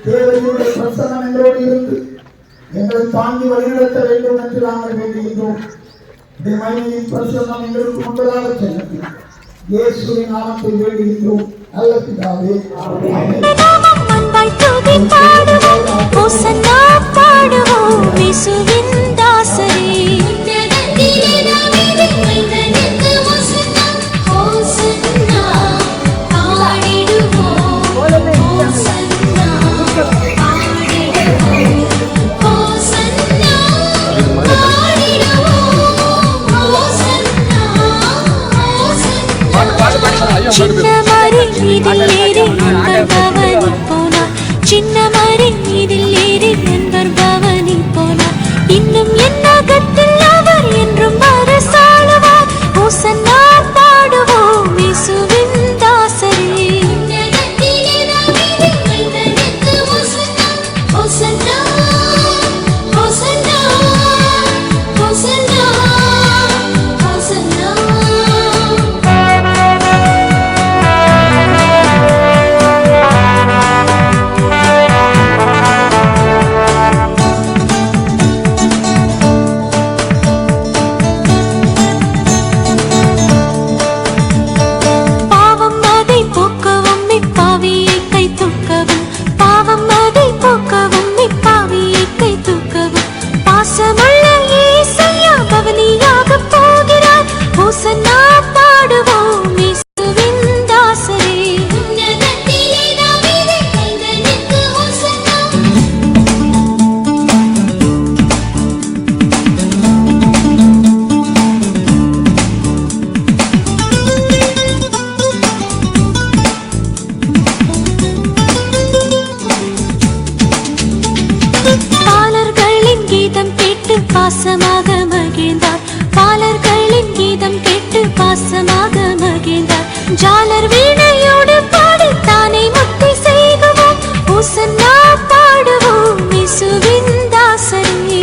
தேவனுடைய பிரசன்னம் எங்களோடு இருந்து எங்களை தாங்கி வழிநடத்த வேண்டும் என்று நாங்கள் வேண்டுகின்றோம். மகிமையின் பிரசன்னம் எங்களுக்கு முன்பதாக செல்லும். இயேசுவின் நாமத்தில் வேண்டுகின்றோம் நல்ல பிதாவே. சின்ன மரி மீதில் ஏறி என்பர் பவனி போனார். சின்ன மரி மீதில் ஏறி என்பர் பவனி போனார். இன்னும் என்னகத்தில் அவர் என்றும் அரசாளுவார். ஓசன்னா பாடுவோம் இயேசுவின் தாசரே. பாசமாக மகிழ்ந்தார். பாலர்களின் கீதம் கேட்டு பாசமாக மகிழ்ந்தார். ஜாலர் வீணையோடு பாடித்தானே முக்தி செய்குவோம். ஓசன்னா பாடுவோம் இயேசுவின் தாசரே.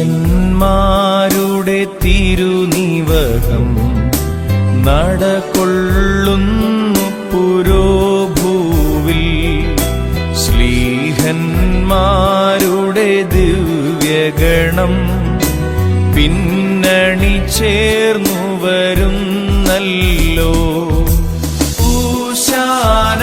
ന്മാരുടെ തിരുനിവഹം നടകൊള്ളുന്നു പുരോഭൂവിൽ. ശ്ലീഹന്മാരുടെ ദിവ്യഗണം പിന്നണി ചേർന്നു വരുന്നല്ലോ. ഊശാന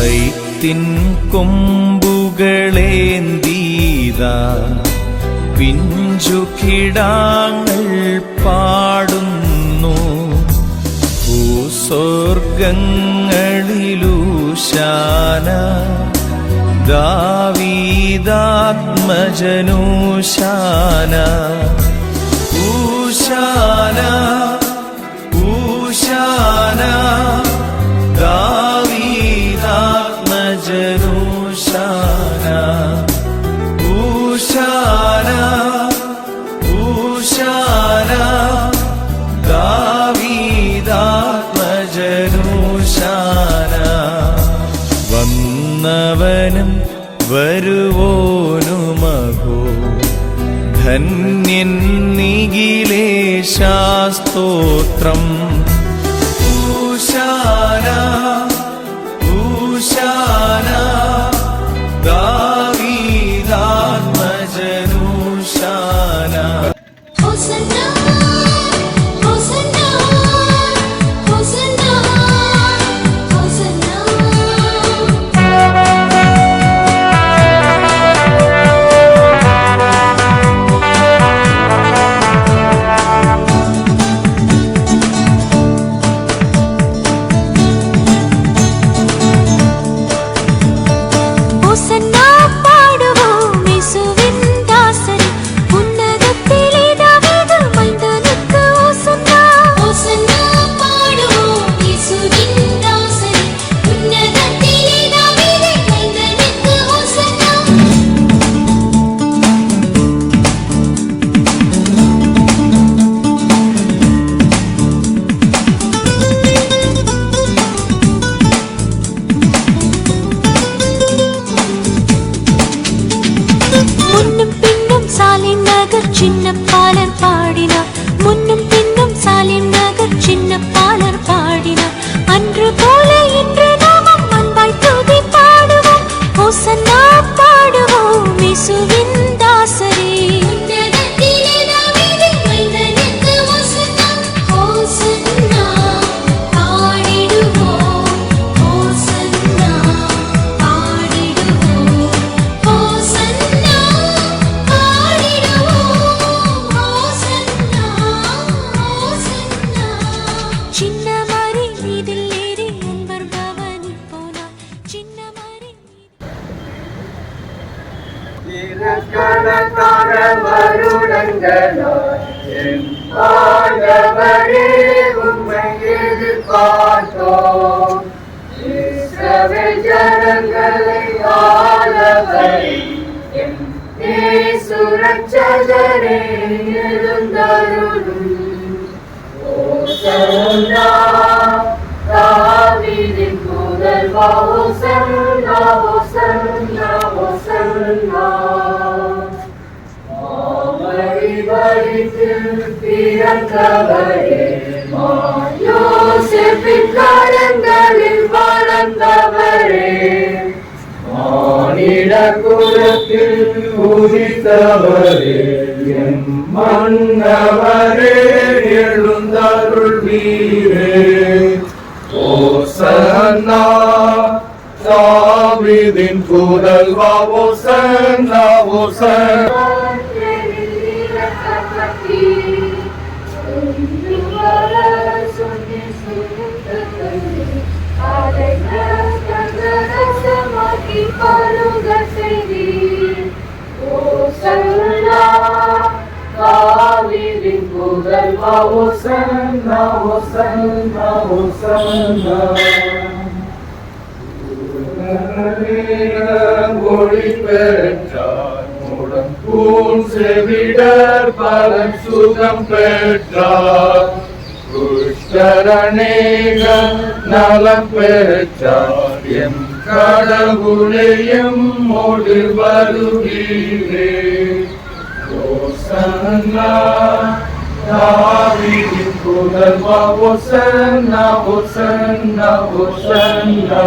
സൈത്തിൻ കൊമ്പുകളേന്തീതാ പിഞ്ചു കിടാങ്ങൾ പാടുന്നു. ഭൂസ്വർഗങ്ങളിലൂശാന ദാവീദാത്മജനൂശാന ഊശാന ഊശാന ദാവീദാത്മജനൂശാന ഊശാന ഊശാന ദാവീദാത്മജനൂശാന. വന്നവനും വരുവോനുമഹോ ധന്യൻ നിഖിലേശാസ്തോത്രം. ഊശാന ഊശാന ദാവീദാത്മജനൂശാന. Hosanna Hosanna Hosanna Hosanna. Hosanna പാടുவோம் இயேசுவின் தாசரே, உன்னதத்திலே தாவீது மைந்தனுக்கு ஹோசன்னா. ஹோசன்னா பாடுவோம் இயேசுவின் தாசரே, உன்னதத்திலே தாவீது மைந்தனுக்கு ஹோசன்னா. முன்னும் பின்னும் சாலிம் நகர் சின்ன பாலர் பாடினார். முன்னும் பின்னும் சாலிம் நகர் சின்ன பாலர் பாடினார். அன்று போல இன்று நாமும் அன்பாய் துதி பாடுவோம். ஹோசன்னா பாடுவோம் இயேசுவின் தாசரே, உன்னதத்திலே தாவீது மைந்தனுக்கு ஹோசன்னா. ஹோசன்னா பாடிடுவோம், ஹோசன்னா பாடிடுவோம், ஹோசன்னா பாடிடுவோம், ஹோசன்னா ஹோசன்னா. சின்ன மரி மீதில் ஏறி அன்பர் பவனி போனார். சின்ன மரி இலக்கணக்கான வருடங்களாய் என் ஆண்டவரே உம்மை எதிர்பார்த்தோம். இஸ்ரவேல் ஜனங்களை ஆளவரே என் இயேசு ரட்சகரே எழுந்தருளும். ஹோசன்னா தாவீதின் புதல்வா, ஹோசன்னா ஹோசன்னா ஹோசன்னா. மாமரி வயிற்றில் பிறந்தவரே, யோசேப்பின் கரங்களில் வளர்ந்தவரே, மானிட குலத்தில் உதித்தவரே, என் மன்னவரே எழுந்தருள்வீரே. ஹோசன்னா தாவீதின் புதல்வா, ஹோசன்னா ஹோசன்னா. தாவீதின் புதல்வா, ஹோசன்னா ஹோசன்னா ஹோசன்னா. மொழி பெற்றார் மூலம் பூன் செவிடர் பலன் சுகம் பெற்றார். குஷ்டரநேக நலம் பெற்றார். எம் கடவுளையும் மோடு வருகிறே. ஹோசன்னா தாவீதின் புதல்வா, ஹோசன்னா ஹோசன்னா ஹோசன்னா.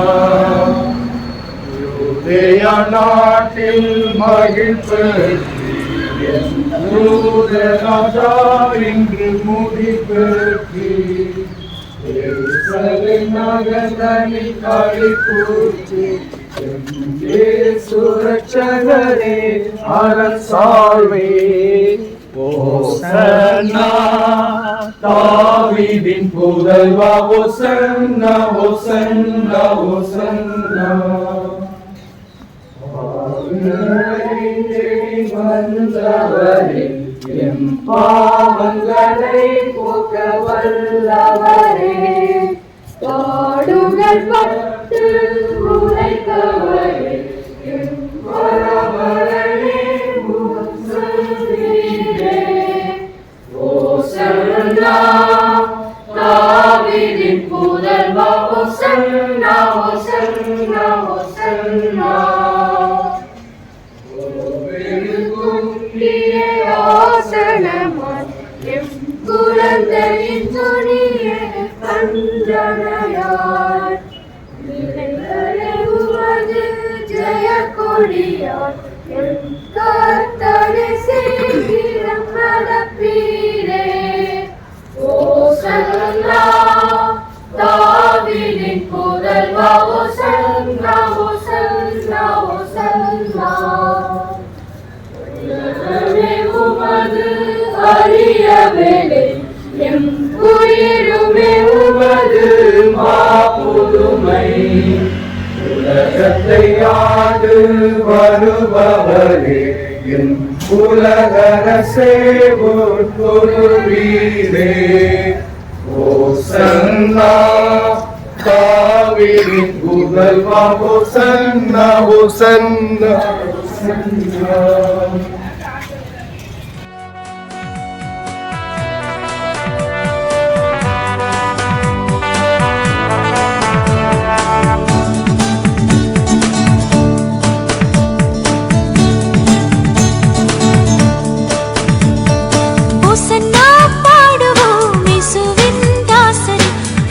யூதேயா நாட்டில் மகிழ்ச்சி யூதராஜா இன்று முடிப்பெற்றி கடலின் நகர்தனி களிப்பூர்த்தி சுரட்சகரே அரசாழ்வே ஓசன்னா தாவீதின் புதல்வா ஓசன்னா ஓசன்னா ஓசன்னா வந்தவரே எம் பாவங்களை போக்க வல்லவரே பாடுகள் பட்டு உரைத்தவரே எம் பரமரனே உம் சொல்வீரே. ஓசன்னா தாவீதின் புதல்வா ஓசன்னா ஓசன்னா ஓசன்னா ஆசனமாய் எம் குழந்தையின் துணியே கண்டனையார் உமது ஜெய கொடியார் எம் கர்த்தரை சீக்கிரம் நடப்பீரே. ஓசன்னா தாவீதின் புதல்வா ஓசன்னா ஓசன்னா ஓசன்னா உமது அரிய வேலை எம் உயிருமே உமது மாபுதுமை உலகத்தை ஆண்டு வருபவரே என் உலகரசே உட்குருவீரே. ஓசன்னா தாவீதின் புதல்வா ஓசன்னா ஓசன்னா ஓசன்னா ஓசன்னா பாடுவோம் இயேசுவின் தாசரே,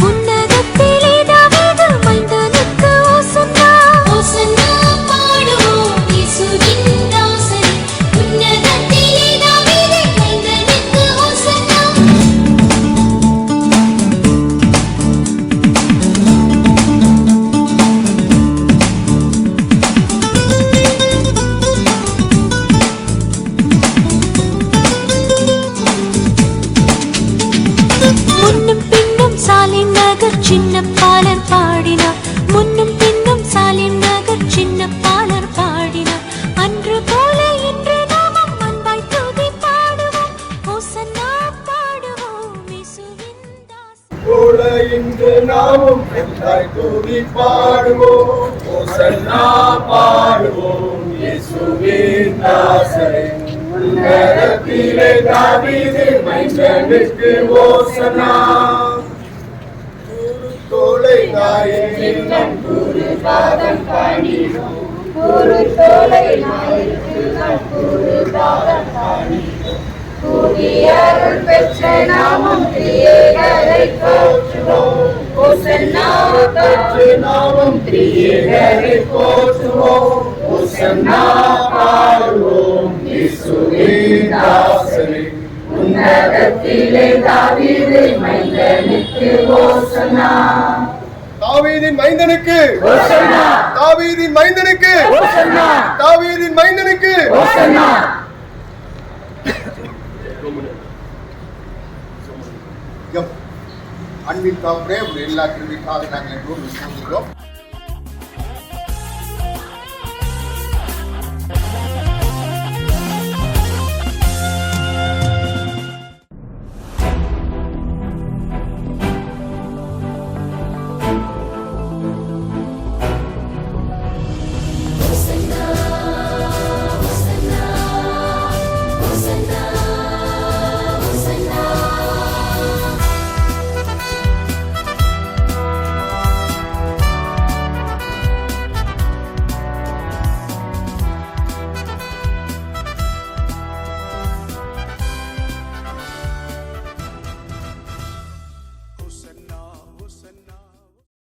உன்னதத்திலே தாவீது மைந்தனுக்கு ஓசன்னா. ஓசன்னா பாடுவோம் இயேசுவின் தாசரே, உன்னதத்திலே தாவீது மைந்தனுக்கு ஓசன்னா. முன்னும் பின்னும் சாலிம் நகர் சின்ன பாலர் பாடினார், முன்னும் பின்னும் சாலிம் நகர் சின்ன பாலர் பாடினார். அன்று போல இன்று நாமும் அன்பாய் துதி பாடுவோம், ஓசன்னா பாடுவோம் இயேசுவின் தாசரே. கூட இன்று நாமும் என்றாய் துதி பாடுவோம் ஓசன்னா பாடுவோம் இயேசுவின் தாசரே. உன்னதத்திலே தாவீது மைந்தனுக்கு ஓசன்னா. தோளை நாயின் குரு பாதம் பணிவோம் குரு தோலை நாயிற்கு குரு பாதம் பணிவோம். புதியருள் பெற்ற நாமம் திரியேகரை போற்றுவோம். ஓசன்னா பெற்று நாமும் திரியேகரை போற்றுவோம் ஓசன்னா பாடுவோம் இயேசுவின் தாசரே. உன்னதத்திலே தாவீது மைந்தனுக்கு ஓசன்னா. தாவீதின் மைந்தனுக்கு ஓசன்னா தாவீதின் மைந்தனுக்கு ஓசன்னா தாவீதின் மைந்தனுக்கு ஓசன்னா. அன்பின் தாப்பரே, எல்லா கிருமிக்காக நாங்கள் எல்லோரும் விசுவாசிக்கிறோம்.